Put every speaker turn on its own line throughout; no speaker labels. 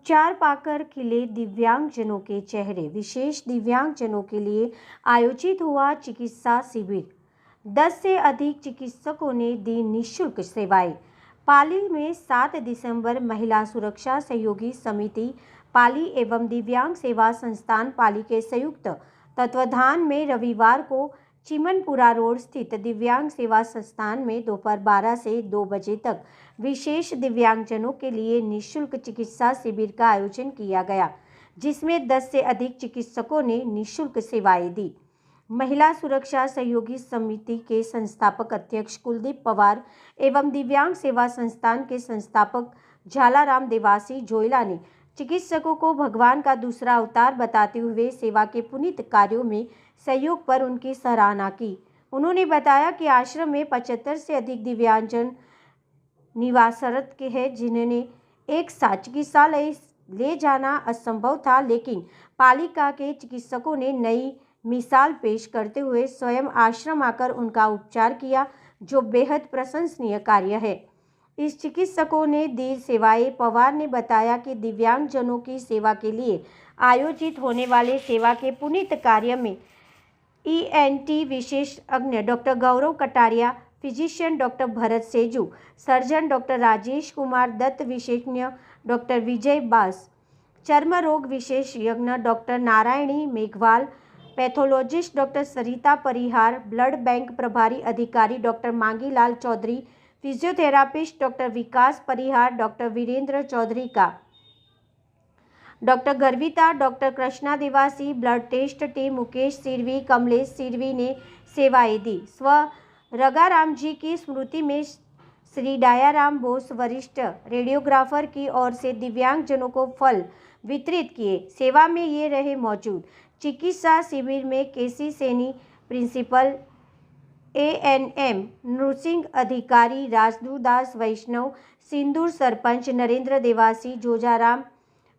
उपचार पाकर खिले दिव्यांगजनों के चेहरे। विशेष दिव्यांगजनों के लिए आयोजित हुआ चिकित्सा शिविर। 10 से अधिक चिकित्सकों ने दी निःशुल्क सेवाएं। पाली में 7 दिसंबर महिला सुरक्षा सहयोगी समिति पाली एवं दिव्यांग सेवा संस्थान पाली के संयुक्त तत्वाधान में रविवार को चिमनपुरा रोड स्थित दिव्यांग सेवा संस्थान में दोपहर 12 से 2 बजे तक विशेष दिव्यांगजनों के लिए निःशुल्क चिकित्सा शिविर का आयोजन किया गया, जिसमें 10 से अधिक चिकित्सकों ने निःशुल्क सेवाएं दी। महिला सुरक्षा सहयोगी समिति के संस्थापक अध्यक्ष कुलदीप पवार एवं दिव्यांग सेवा संस्थान के संस्थापक झालाराम देवासी जोइला ने चिकित्सकों को भगवान का दूसरा अवतार बताते हुए सेवा के पुनीत कार्यों में सहयोग पर उनकी सराहना की। उन्होंने बताया कि आश्रम में 75 से अधिक दिव्यांगजन निवासरत के हैं, जिन्हें एक साथ चिकित्सालय ले जाना असंभव था, लेकिन पालिका के चिकित्सकों ने नई मिसाल पेश करते हुए स्वयं आश्रम आकर उनका उपचार किया, जो बेहद प्रशंसनीय कार्य है। इस चिकित्सकों ने दी सेवाएं। पवार ने बताया कि दिव्यांगजनों की सेवा के लिए आयोजित होने वाले सेवा के पुनीत कार्य में ENT विशेषज्ञ doctor Gaurav Kataria, physician doctor Bharat Seju, surgeon doctor Rajesh Kumar Dutt, विशेषज्ञ डॉक्टर विजय बास, चर्म रोग विशेषज्ञ doctor Narayani Meghwal, pathologist doctor Sarita Parihar, blood bank प्रभारी अधिकारी doctor Mangilal Chaudhary, physiotherapist doctor Vikas Parihar, doctor Virendra Chaudhary का doctor Garvita, doctor Krishna Devasi, blood test team Mukesh Sirvi, Kamlesh Sirvi ने सेवाएं दी। स्व रगाराम जी की स्मृति में श्री डायाराम बोस वरिष्ठ रेडियोग्राफर की ओर से दिव्यांगजनों को फल वितरित किए। सेवा में ये रहे मौजूद। चिकित्सा शिविर में केसी सैनी प्रिंसिपल, ANM नृसिंह अधिकारी राजदू दास वैष्णव, सिंदूर सरपंच नरेंद्र देवासी,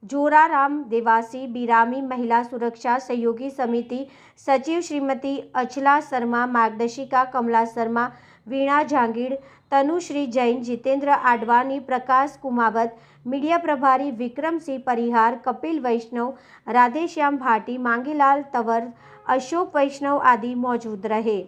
जोराराम देवासी, बिरामी महिला सुरक्षा सहयोगी समिति सचिव श्रीमती अचला शर्मा, मार्गदर्शिका कमला शर्मा, वीणा जांगीड़, तनुश्री जैन, जितेंद्र आडवाणी, प्रकाश कुमावत, मीडिया प्रभारी विक्रम सिंह परिहार, कपिल वैष्णव, राधेश्याम भाटी, मांगीलाल तंवर, अशोक वैष्णव आदि मौजूद रहे।